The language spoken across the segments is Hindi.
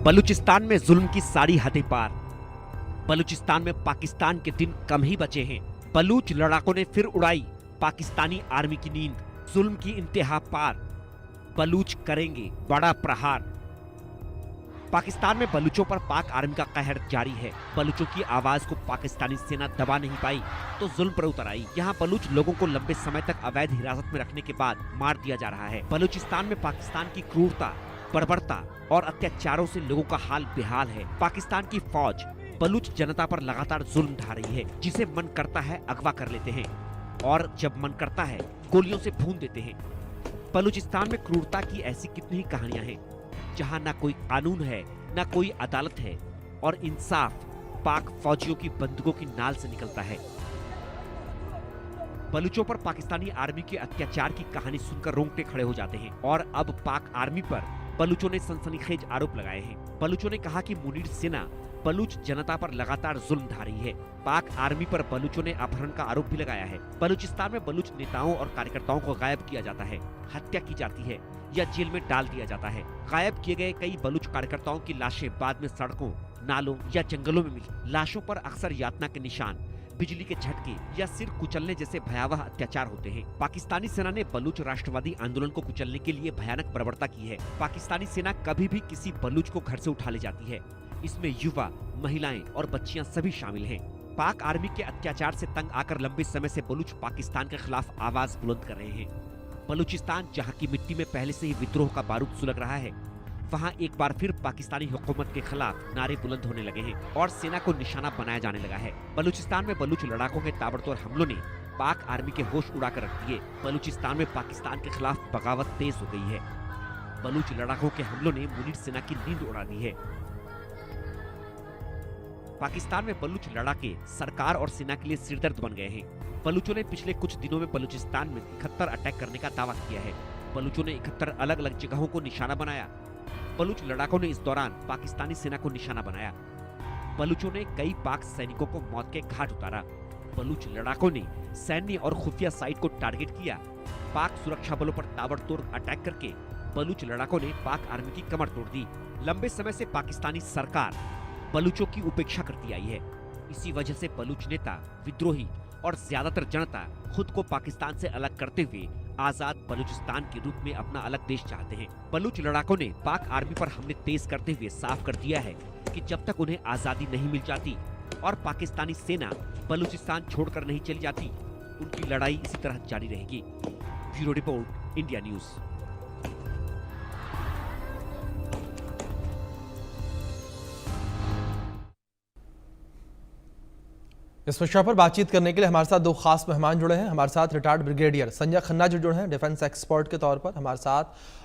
बलूचिस्तान में जुल्म की सारी हदें पार। बलूचिस्तान में पाकिस्तान के दिन कम ही बचे हैं। बलूच लड़ाकों ने फिर उड़ाई पाकिस्तानी आर्मी की नींद। जुल्म की इंतहा पार, बलूच करेंगे बड़ा प्रहार। पाकिस्तान में बलूचों पर पाक आर्मी का कहर जारी है। बलूचों की आवाज को पाकिस्तानी सेना दबा नहीं पाई तो जुल्म पर उतर आई। यहाँ बलूच लोगों को लंबे समय तक अवैध हिरासत में रखने के बाद मार दिया जा रहा है। बलूचिस्तान में पाकिस्तान की क्रूरता, बर्बरता और अत्याचारों से लोगों का हाल बेहाल है। पाकिस्तान की फौज बलूच जनता पर लगातार जुल्म ढा रही है। जिसे मन करता है अगवा कर लेते हैं और जब मन करता है गोलियों से भून देते हैं। बलूचिस्तान में क्रूरता की ऐसी कितनी ही कहानियां हैं जहां ना कोई कानून है, ना कोई अदालत है और इंसाफ पाक फौजियों की बंदूकों की नाल से निकलता है। बलूचों पर पाकिस्तानी आर्मी के अत्याचार की कहानी सुनकर रोंगटे खड़े हो जाते हैं और अब पाक आर्मी पर बलूचों ने सनसनीखेज आरोप लगाए हैं। बलूचों ने कहा कि मुनीर सेना बलूच जनता पर लगातार जुल्म ढा रही है। पाक आर्मी पर बलूचों ने अपहरण का आरोप भी लगाया है। बलूचिस्तान में बलूच नेताओं और कार्यकर्ताओं को गायब किया जाता है, हत्या की जाती है या जेल में डाल दिया जाता है। गायब किए गए कई बलूच कार्यकर्ताओं की लाशें बाद में सड़कों, नालों या जंगलों में मिली। लाशों पर अक्सर यातना के निशान, बिजली के झटके या सिर कुचलने जैसे भयावह अत्याचार होते हैं। पाकिस्तानी सेना ने बलूच राष्ट्रवादी आंदोलन को कुचलने के लिए भयानक बर्बरता की है। पाकिस्तानी सेना कभी भी किसी बलूच को घर से उठा ले जाती है। इसमें युवा, महिलाएं और बच्चियां सभी शामिल हैं। पाक आर्मी के अत्याचार से तंग आकर लंबे समय से बलूच पाकिस्तान के खिलाफ आवाज बुलंद कर रहे हैं। बलूचिस्तान जहां की मिट्टी में पहले से ही विद्रोह का बारूद सुलग रहा है, वहां एक बार फिर पाकिस्तानी हुकूमत के खिलाफ नारे बुलंद होने लगे हैं और सेना को निशाना बनाया जाने लगा है। बलूचिस्तान में बलूच लड़ाकों के ताबड़तोड़ हमलों ने पाक आर्मी के होश उड़ा कर रख दिए। बलूचिस्तान में पाकिस्तान के खिलाफ बगावत तेज हो गई है। बलूच लड़ाकों के हमलों ने मुनीर सेना की नींद उड़ा दी है। पाकिस्तान में बलूच लड़ाके सरकार और सेना के लिए सिरदर्द बन गए हैं। बलूचों ने पिछले कुछ दिनों में बलूचिस्तान में 71 अटैक करने का दावा किया है। बलूचों ने 71 अलग अलग जगहों को निशाना बनाया। बलूच लड़ाकों ने इस दौरान पाकिस्तानी सेना को निशाना बनाया। बलूचों ने कई पाक सैनिकों को मौत के घाट उतारा। बलूच लड़ाकों ने सैन्य और खुफिया साइट को टारगेट किया। पाक सुरक्षा बलों पर ताबड़तोड़ अटैक करके बलूच लड़ाकों ने पाक आर्मी की कमर तोड़ दी। लंबे समय से पाकिस्तानी सरकार बलूचों की उपेक्षा करती आई है। इसी वजह से बलूच नेता, विद्रोही और ज्यादातर जनता खुद को पाकिस्तान से अलग करते हुए आजाद बलूचिस्तान के रूप में अपना अलग देश चाहते हैं। बलूच लड़ाकों ने पाक आर्मी पर हमले तेज करते हुए साफ कर दिया है कि जब तक उन्हें आजादी नहीं मिल जाती और पाकिस्तानी सेना बलूचिस्तान छोड़कर नहीं चली जाती, उनकी लड़ाई इसी तरह जारी रहेगी। Bureau report, India news. इस विषय पर बातचीत करने के लिए हमारे साथ दो खास मेहमान जुड़े हैं। हमारे साथ रिटायर्ड ब्रिगेडियर संजय खन्ना जी जुड़े हैं डिफेंस एक्सपर्ट के तौर पर। हमारे साथ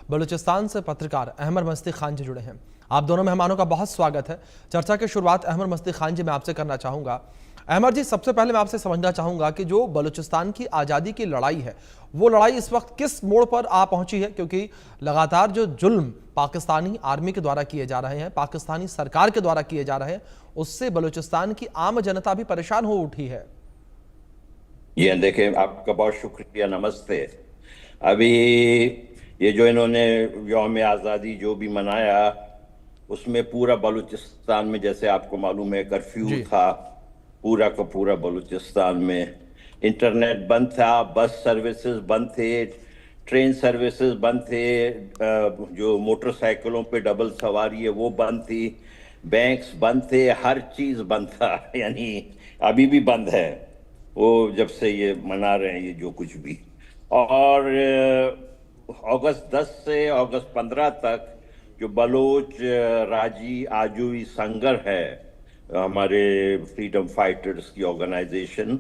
बलूचिस्तान से पत्रकार अहमद मस्ती खान जी जुड़े हैं। आप दोनों मेहमानों का बहुत स्वागत है। चर्चा की शुरुआत अहमद मस्ती खान जी मैं आपसे करना चाहूँगा। अहमद जी, सबसे पहले मैं आपसे समझना चाहूँगा कि जो बलूचिस्तान की आज़ादी की लड़ाई है, वो लड़ाई इस वक्त किस मोड़ पर आ पहुंची है? क्योंकि लगातार जो जुल्म पाकिस्तानी आर्मी के द्वारा किए जा रहे हैं, पाकिस्तानी सरकार के द्वारा किए जा रहे हैं, उससे बलूचिस्तान की आम जनता भी परेशान हो उठी है। ये देखें, आपका बहुत शुक्रिया, नमस्ते। अभी ये जो इन्होंने यौम आज़ादी जो भी मनाया, उसमें पूरा बलूचिस्तान में, जैसे आपको मालूम है, कर्फ्यू था पूरा का पूरा बलूचिस्तान में। इंटरनेट बंद था, बस सर्विसेज बंद थे, ट्रेन सर्विसेज बंद थे, जो मोटरसाइकिलों पे डबल सवारी है वो बंद थी, बैंक्स बंद थे, हर चीज़ बंद था। यानी अभी भी बंद है, वो जब से ये मना रहे हैं ये जो कुछ भी। और अगस्त 10 से अगस्त 15 तक जो बलोच राजी आजूई संगर है, हमारे फ्रीडम फाइटर्स की ऑर्गेनाइजेशन,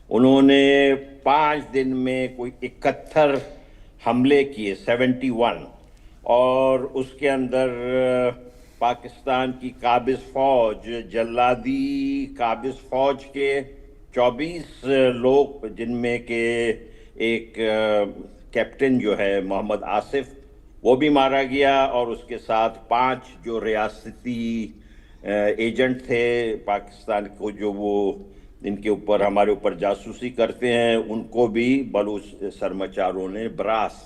उन्होंने 5 दिन में कोई 71 हमले किए, 71। और उसके अंदर पाकिस्तान की काबिज फौज, जल्लादी काबिज फौज के 24 लोग, जिनमें के एक कैप्टन जो है मोहम्मद आसिफ, वो भी मारा गया। और उसके साथ 5 जो रियासती एजेंट थे पाकिस्तान को, जो वो इनके ऊपर, हमारे ऊपर जासूसी करते हैं, उनको भी बलूच सरमाचारों ने, ब्रास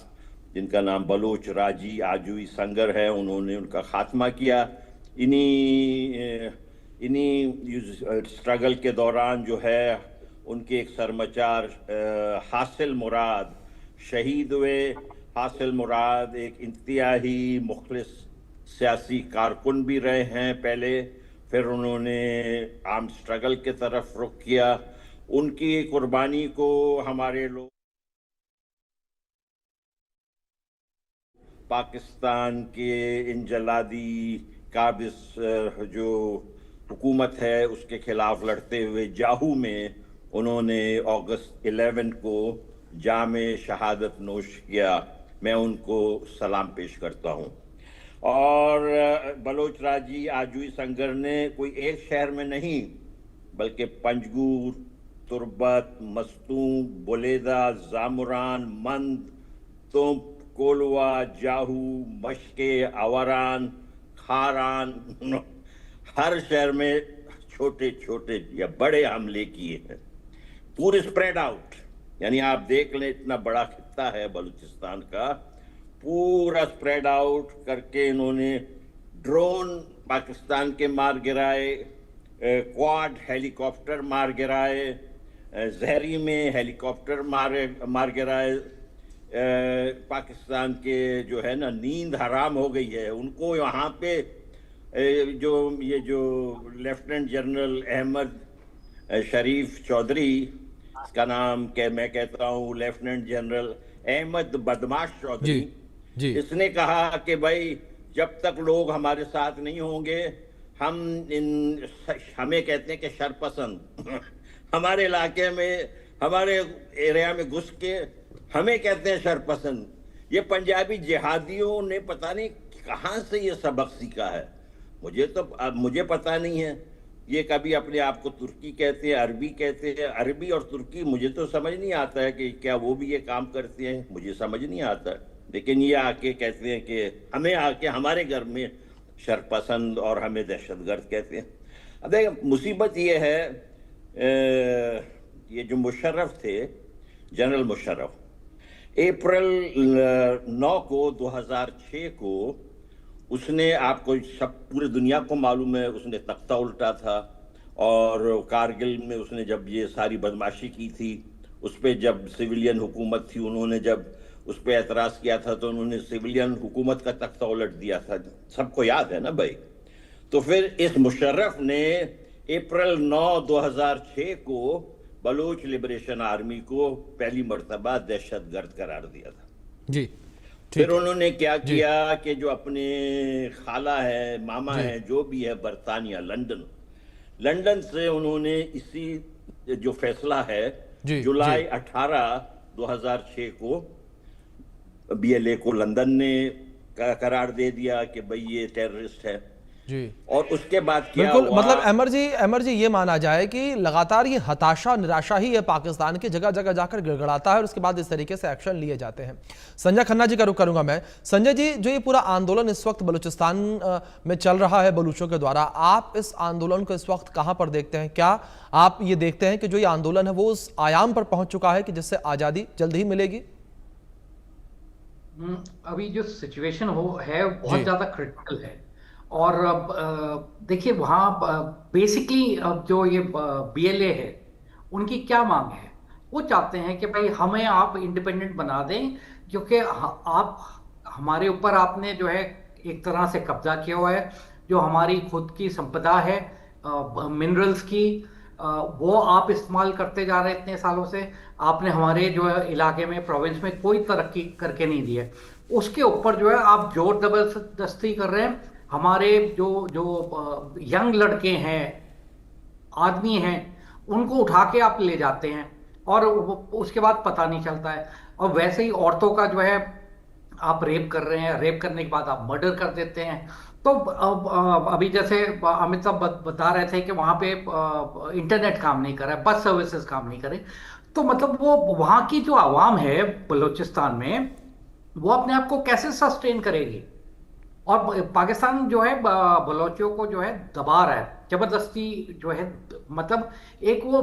जिनका नाम बलूच राजी आजूई संगर है, उन्होंने उनका खात्मा किया। इन्हीं इन्हीं स्ट्रगल के दौरान जो है उनके एक सरमचार हासिल मुराद शहीद हुए। हासिल मुराद एक इंतहाई मुखलिस सियासी कारकुन भी रहे हैं पहले, फिर उन्होंने आर्म स्ट्रगल के तरफ रुख किया। उनकी कुर्बानी को हमारे लोग पाकिस्तान के इन जलादी काबिज जो हुकूमत है उसके खिलाफ लड़ते हुए जाहू में उन्होंने अगस्त 11 को जामे शहादत नोश किया। मैं उनको सलाम पेश करता हूँ। और बलोच राजी आजुई संगर ने कोई एक शहर में नहीं बल्कि पंजगूर, तुर्बत, मस्तूम, बुलेदा, जामुरान, मंद, तुंप, कोलवा, जाहू, मशके, आवारान, खारान, हर शहर में छोटे छोटे या बड़े हमले किए हैं। पूरे स्प्रेड आउट, यानी आप देख लें इतना बड़ा खित्ता है बलूचिस्तान का, पूरा स्प्रेड आउट करके इन्होंने ड्रोन पाकिस्तान के मार गिराए, क्वाड हेलीकॉप्टर मार गिराए, जहरी में हेलीकॉप्टर मार गिराए। पाकिस्तान के जो है ना नींद हराम हो गई है उनको। यहाँ पे ये जो लेफ्टिनेंट जनरल अहमद शरीफ चौधरी, इसका नाम मैं कहता हूँ लेफ्टिनेंट जनरल अहमद बदमाश चौधरी जी। इसने कहा कि भाई जब तक लोग हमारे साथ नहीं होंगे हमें कहते हैं कि शरपसंद हमारे इलाके में, हमारे एरिया में घुस के हमें कहते हैं शरपसंद। ये पंजाबी जिहादियों ने पता नहीं कहाँ से ये सबक सीखा है, मुझे पता नहीं है। ये कभी अपने आप को तुर्की कहते हैं, अरबी कहते हैं। अरबी और तुर्की मुझे तो समझ नहीं आता है कि क्या वो भी ये काम करते हैं, मुझे समझ नहीं आता। लेकिन ये आके कहते हैं कि हमें आके हमारे घर में शरपसंद और हमें दहशतगर्द कहते हैं। अब देख मुसीबत ये है, ये जो मुशर्रफ थे, जनरल मुशर्रफ, अप्रैल 9 को 2006 को उसने, आपको सब पूरी दुनिया को मालूम है, उसने तख्ता उल्टा था। और कारगिल में उसने जब ये सारी बदमाशी की थी, उस पर जब सिविलियन हुकूमत थी, उन्होंने जब उस पर एतराज़ किया था तो उन्होंने सिविलियन हुकूमत का तख्ता उलट दिया था, सबको याद है ना भाई। तो फिर इस मुशर्रफ ने अप्रैल 9 2006 को बलूच लिबरेशन आर्मी को पहली मर्तबा दहशतगर्द करार दिया था। जी। फिर उन्होंने क्या किया कि जो अपने खाला है, मामा है, जो भी है, बरतानिया, लंदन से उन्होंने इसी जो फैसला है जुलाई 18 2006 को BLA को लंदन ने करार दे दिया कि भाई ये टेररिस्ट है जी। और उसके बाद क्या बिल्कुल, हुआ? मतलब अमर जी ये माना जाए कि लगातार ये हताशा, निराशा ही है पाकिस्तान की, जगह जगह जाकर गिड़गड़ाता है और उसके बाद इस तरीके से एक्शन लिए जाते हैं। संजय खन्ना जी का रुख करूंगा मैं। संजय जी, जो ये पूरा आंदोलन इस वक्त बलूचिस्तान में चल रहा है बलूचों के द्वारा, आप इस आंदोलन को इस वक्त कहाँ पर देखते हैं? क्या आप ये देखते हैं कि जो ये आंदोलन है वो उस आयाम पर पहुंच चुका है कि जिससे आज़ादी जल्द ही मिलेगी? अभी जो सिचुएशन है बहुत ज़्यादा क्रिटिकल है। और देखिए वहाँ बेसिकली जो ये BLA है उनकी क्या मांग है, वो चाहते हैं कि भाई हमें आप इंडिपेंडेंट बना दें, क्योंकि आप हमारे ऊपर आपने जो है एक तरह से कब्जा किया हुआ है। जो हमारी खुद की संपदा है मिनरल्स की, वो आप इस्तेमाल करते जा रहे हैं इतने सालों से। आपने हमारे जो है इलाके में, प्रोविंस में कोई तरक्की करके नहीं दी है। उसके ऊपर जो है आप जोर जबरदस्ती कर रहे हैं। हमारे जो यंग लड़के हैं, आदमी हैं, उनको उठा के आप ले जाते हैं और उसके बाद पता नहीं चलता है। और वैसे ही औरतों का जो है आप रेप कर रहे हैं, रेप करने के बाद आप मर्डर कर देते हैं। तो अभी जैसे अमित साहब बता रहे थे कि वहाँ पे इंटरनेट काम नहीं कर रहा है, बस सर्विसेज काम नहीं करे, तो मतलब वो वहाँ की जो आवाम है बलूचिस्तान में, वो अपने आप को कैसे सस्टेन करेगी? और पाकिस्तान जो है बलोचियों को जो है दबा रहा है जबरदस्ती, जो है मतलब एक वो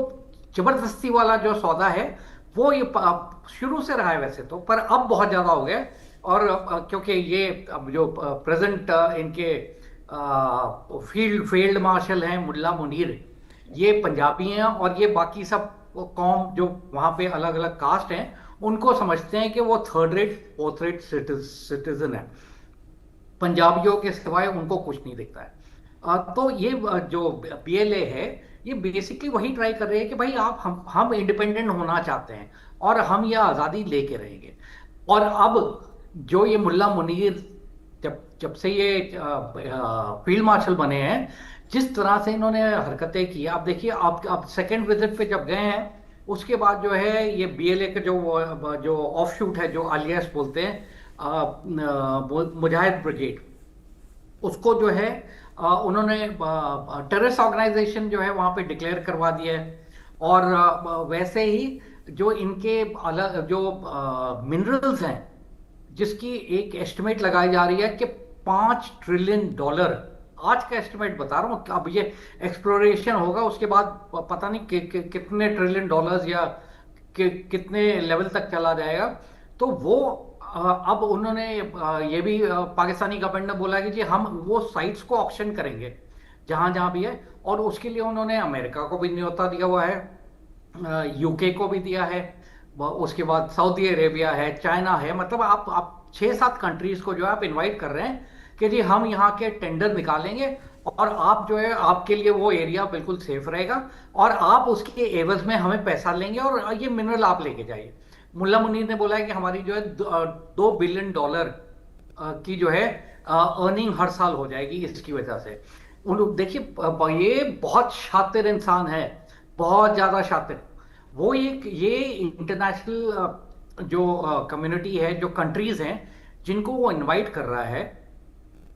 जबरदस्ती वाला जो सौदा है वो ये शुरू से रहा है वैसे तो, पर अब बहुत ज्यादा हो गया। और क्योंकि ये अब जो प्रेजेंट इनके फील्ड मार्शल हैं मुल्ला मुनीर, ये पंजाबी हैं, और ये बाकी सब कौम जो वहाँ पे अलग अलग कास्ट हैं उनको समझते हैं कि वो third rate fourth rate citizen है, पंजाबियों के सिवाय उनको कुछ नहीं दिखता है। तो ये जो बीएलए है ये बेसिकली वही ट्राई कर रहे हैं कि भाई आप हम इंडिपेंडेंट होना चाहते हैं और हम ये आज़ादी लेके रहेंगे। और अब जो ये मुल्ला मुनीर जब जब से ये फील्ड मार्शल बने हैं, जिस तरह से इन्होंने हरकतें की, आप देखिए, आप सेकंड विजिट पे जब गए हैं उसके बाद जो है ये बीएलए का जो ऑफ शूट है, जो आलियास बोलते हैं, मुजाहिद ब्रिगेड, उसको जो है उन्होंने टेररिस्ट ऑर्गेनाइजेशन जो है वहां पे डिक्लेयर करवा दिया है। और वैसे ही जो इनके अलग जो मिनरल्स हैं, जिसकी एक एस्टिमेट लगाई जा रही है कि $5 ट्रिलियन, आज का एस्टिमेट बता रहा हूँ, अब ये एक्सप्लोरेशन होगा उसके बाद पता नहीं कितने ट्रिलियन डॉलर्स या कितने लेवल तक चला जाएगा। तो वो अब उन्होंने ये भी पाकिस्तानी गवर्नमेंट ने बोला कि जी हम वो साइट्स को ऑक्शन करेंगे जहां जहां भी है, और उसके लिए उन्होंने अमेरिका को भी न्योता दिया हुआ है, यूके को भी दिया है, उसके बाद सऊदी अरेबिया है, चाइना है, मतलब आप 6-7 कंट्रीज को जो है आप इनवाइट कर रहे हैं कि जी हम यहाँ के टेंडर निकालेंगे और आप जो है आपके लिए वो एरिया बिल्कुल सेफ रहेगा और आप उसके एवज में हमें पैसा लेंगे और ये मिनरल आप लेके जाइए। मुल्ला मुनीर ने बोला है कि हमारी जो है $2 बिलियन की जो है अर्निंग हर साल हो जाएगी इसकी वजह से। देखिए ये बहुत शातिर इंसान है, बहुत ज्यादा शातिर। वो ये इंटरनेशनल जो कम्युनिटी है, जो कंट्रीज हैं जिनको वो इनवाइट कर रहा है,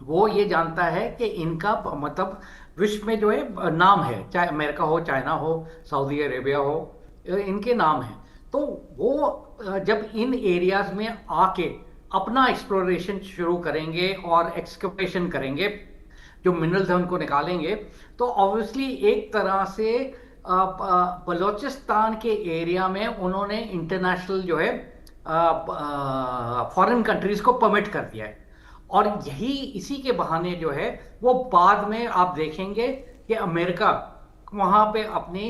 वो ये जानता है कि इनका मतलब विश्व में जो है नाम है, चाहे अमेरिका हो, चाइना हो, सऊदी अरेबिया हो, इनके नाम है। तो वो जब इन एरियाज में आके अपना एक्सप्लोरेशन शुरू करेंगे और एक्सकवेशन करेंगे, जो मिनरल्स हैं उनको निकालेंगे, तो ऑब्वियसली एक तरह से बलोचिस्तान के एरिया में उन्होंने इंटरनेशनल जो है फॉरेन कंट्रीज को परमिट कर दिया है। और यही इसी के बहाने जो है वो बाद में आप देखेंगे कि अमेरिका वहां पे अपनी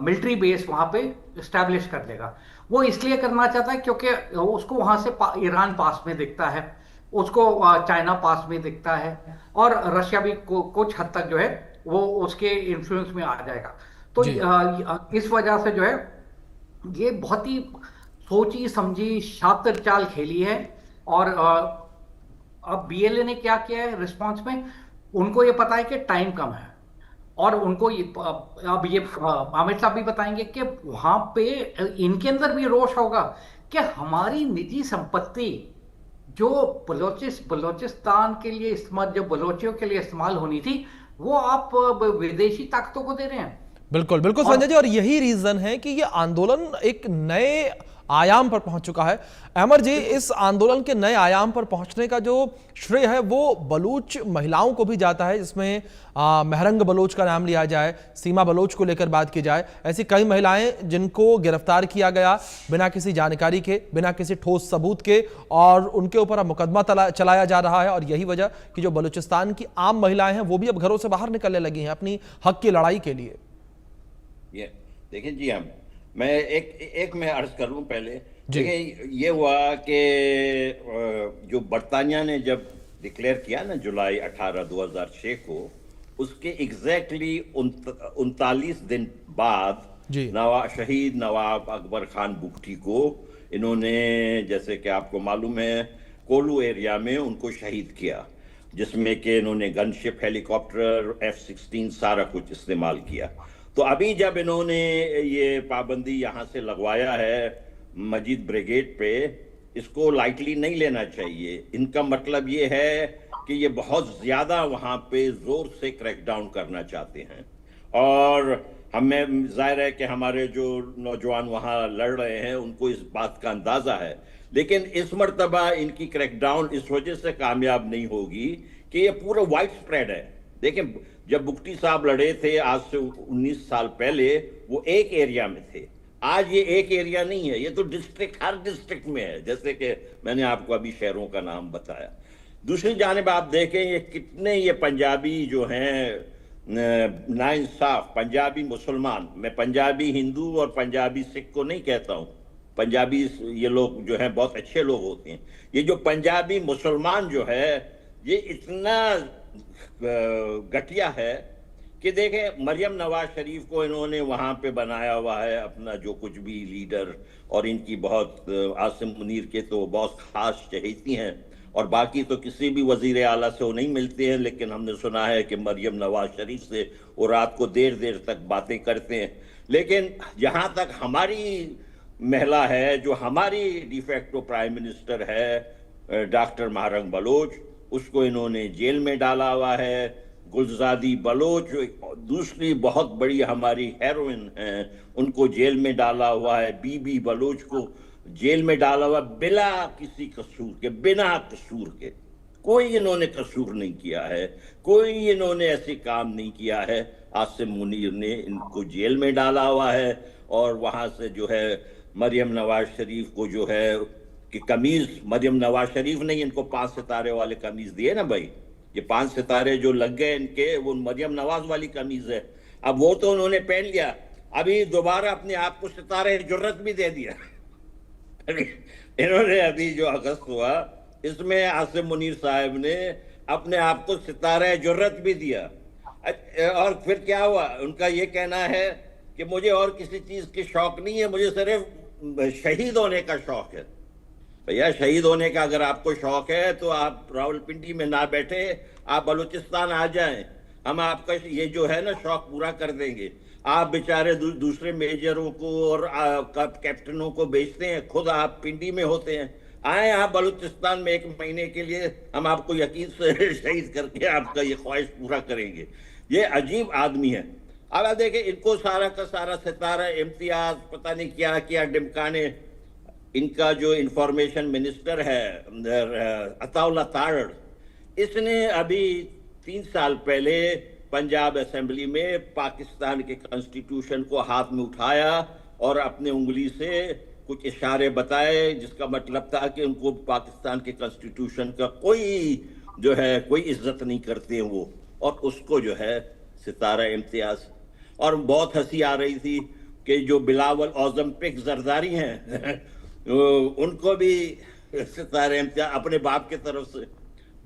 मिलिट्री बेस वहां पे एस्टैब्लिश कर देगा। वो इसलिए करना चाहता है क्योंकि उसको वहां से ईरान पास में दिखता है, उसको चाइना पास में दिखता है, और रशिया भी कुछ हद तक जो है वो उसके इन्फ्लुएंस में आ जाएगा। तो इस वजह से जो है ये बहुत ही सोची समझी शातिर चाल खेली है। और अब बीएलए ने क्या किया है रिस्पांस में, उनको ये पता है कि टाइम कम है, और उनको अब ये आमिर साहब भी बताएंगे कि वहां पे इनके अंदर भी रोष होगा कि हमारी निजी संपत्ति जो बलोचिस्तान के लिए इस्तेमाल, जो बलोचियों के लिए इस्तेमाल होनी थी, वो आप विदेशी ताकतों को दे रहे हैं। बिल्कुल बिल्कुल संजय जी, और यही रीजन है कि ये आंदोलन एक नए आयाम पर पहुंच चुका है। अमर जी, इस आंदोलन के नए आयाम पर पहुंचने का जो श्रेय है वो बलूच महिलाओं को भी जाता है, जिसमें महरंग बलोच का नाम लिया जाए, सीमा बलोच को लेकर बात की जाए। ऐसी कई महिलाएं जिनको गिरफ्तार किया गया बिना किसी जानकारी के, बिना किसी ठोस सबूत के, और उनके ऊपर अब मुकदमा चलाया जा रहा है। और यही वजह कि जो बलूचिस्तान की आम महिलाएं हैं वो भी अब घरों से बाहर निकलने लगी हैं अपनी हक की लड़ाई के लिए। देखिए जी, मैं एक मैं अर्ज कर लूं पहले। देखिए ये हुआ कि जो बरतानिया ने जब डिक्लेयर किया ना जुलाई 18, 2006 को, उसके एग्जैक्टली 39 दिन बाद शहीद नवाब अकबर खान बुगटी को इन्होंने, जैसे कि आपको मालूम है, कोलू एरिया में उनको शहीद किया, जिसमें कि इन्होंने गनशिप, हेलीकॉप्टर, F-16 सारा कुछ इस्तेमाल किया। तो अभी जब इन्होंने ये पाबंदी यहाँ से लगवाया है मजीद ब्रिगेड पे, इसको लाइटली नहीं लेना चाहिए। इनका मतलब ये है कि ये बहुत ज्यादा वहाँ पे जोर से क्रैकडाउन करना चाहते हैं, और हमें जाहिर है कि हमारे जो नौजवान वहाँ लड़ रहे हैं उनको इस बात का अंदाजा है। लेकिन इस मर्तबा इनकी क्रैकडाउन इस वजह से कामयाब नहीं होगी कि ये पूरा वाइड स्प्रेड है। देखें, जब बुगटी साहब लड़े थे आज से 19 साल पहले, वो एक एरिया में थे। आज ये एक एरिया नहीं है, ये तो डिस्ट्रिक्ट, हर डिस्ट्रिक्ट में है, जैसे कि मैंने आपको अभी शहरों का नाम बताया। दूसरी जानिब आप देखें ये कितने ये पंजाबी जो हैं नाइंसाफ पंजाबी मुसलमान, मैं पंजाबी हिंदू और पंजाबी सिख को नहीं कहता हूं, पंजाबी ये लोग जो हैं बहुत अच्छे लोग होते हैं, ये जो पंजाबी मुसलमान जो है ये इतना घटिया है कि देखें मरियम नवाज शरीफ को इन्होंने वहां पे बनाया हुआ है अपना जो कुछ भी लीडर, और इनकी बहुत आसिम मुनीर के तो बहुत खास चहेती हैं, और बाकी तो किसी भी वजीर आला से वो नहीं मिलते हैं, लेकिन हमने सुना है कि मरियम नवाज शरीफ से वो रात को देर देर तक बातें करते हैं। लेकिन जहां तक हमारी महिला है, जो हमारी डिफेक्टो प्राइम मिनिस्टर है डॉक्टर महरंग बलोच, उसको इन्होंने जेल में डाला हुआ है। गुलजादी बलोच दूसरी बहुत बड़ी हमारी हेरोइन हैं, उनको जेल में डाला हुआ है। बीबी बलोच को जेल में डाला हुआ बिना किसी कसूर के, बिना कसूर के, कोई इन्होंने कसूर नहीं किया है, कोई इन्होंने ऐसे काम नहीं किया है। आसिम मुनीर ने इनको जेल में डाला हुआ है, और वहां से जो है मरियम नवाज शरीफ को जो है कि कमीज, मरियम नवाज शरीफ ने इनको 5 सितारे वाले कमीज दिए ना भाई, ये 5 सितारे जो लग गए इनके, वो मरियम नवाज वाली कमीज है। अब वो तो उन्होंने पहन लिया, अभी दोबारा अपने आप को सितारे जुर्रत भी दे दिया। इन्होंने अभी जो अगस्त हुआ इसमें आसिम मुनीर साहब ने अपने आप को सितारे जुर्रत भी दिया। और फिर क्या हुआ, उनका ये कहना है कि मुझे और किसी चीज की शौक नहीं है, मुझे सिर्फ शहीद होने का शौक है। भैया शहीद होने का अगर आपको शौक है तो आप रावलपिंडी में ना बैठे, आप बलूचिस्तान आ जाएं, हम आपका ये जो है ना शौक पूरा कर देंगे। आप बेचारे दूसरे मेजरों को और कैप्टनों को बेचते हैं, खुद आप पिंडी में होते हैं। आए आप बलूचिस्तान में 1 महीने के लिए, हम आपको यकीन से शहीद करके आपका ये ख्वाहिश पूरा करेंगे। ये अजीब आदमी है। अब आप देखें इनको सारा का सारा सितारा इम्तियाज पता नहीं क्या क्या डिमकाने। इनका जो इंफॉर्मेशन मिनिस्टर है अताउल्ला तारड़, इसने अभी 3 साल पहले पंजाब असेंबली में पाकिस्तान के कॉन्स्टिट्यूशन को हाथ में उठाया और अपने उंगली से कुछ इशारे बताए, जिसका मतलब था कि उनको पाकिस्तान के कॉन्स्टिट्यूशन का कोई जो है कोई इज्जत नहीं करते हैं वो, और उसको जो है सितारा इम्तियाज। और बहुत हंसी आ रही थी कि जो बिलावल ओलंपिक जरदारी हैं उनको भी सितारा इम्तियाज अपने बाप की तरफ से।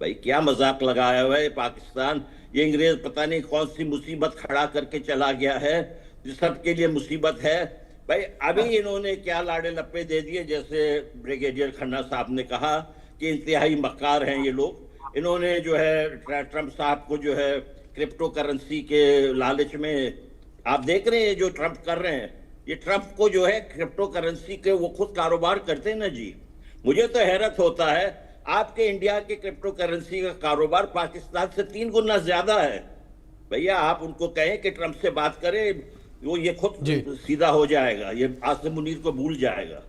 भाई क्या मजाक लगाया हुआ है पाकिस्तान, ये अंग्रेज पता नहीं कौन सी मुसीबत खड़ा करके चला गया है, जिस सबके लिए मुसीबत है। भाई अभी इन्होंने क्या लाड़े लप्पे दे दिए, जैसे ब्रिगेडियर खन्ना साहब ने कहा कि इंतहाई मक्कार हैं ये लोग। इन्होंने जो है ट्रंप साहब को जो है क्रिप्टो करेंसी के लालच में, आप देख रहे हैं जो ट्रंप कर रहे हैं, ये ट्रंप को जो है क्रिप्टो करेंसी के वो खुद कारोबार करते हैं ना जी। मुझे तो हैरत होता है, आपके इंडिया के क्रिप्टो करेंसी का कारोबार पाकिस्तान से 3 गुना ज्यादा है। भैया आप उनको कहें कि ट्रंप से बात करें, वो ये खुद सीधा हो जाएगा, ये आसिम मुनीर को भूल जाएगा।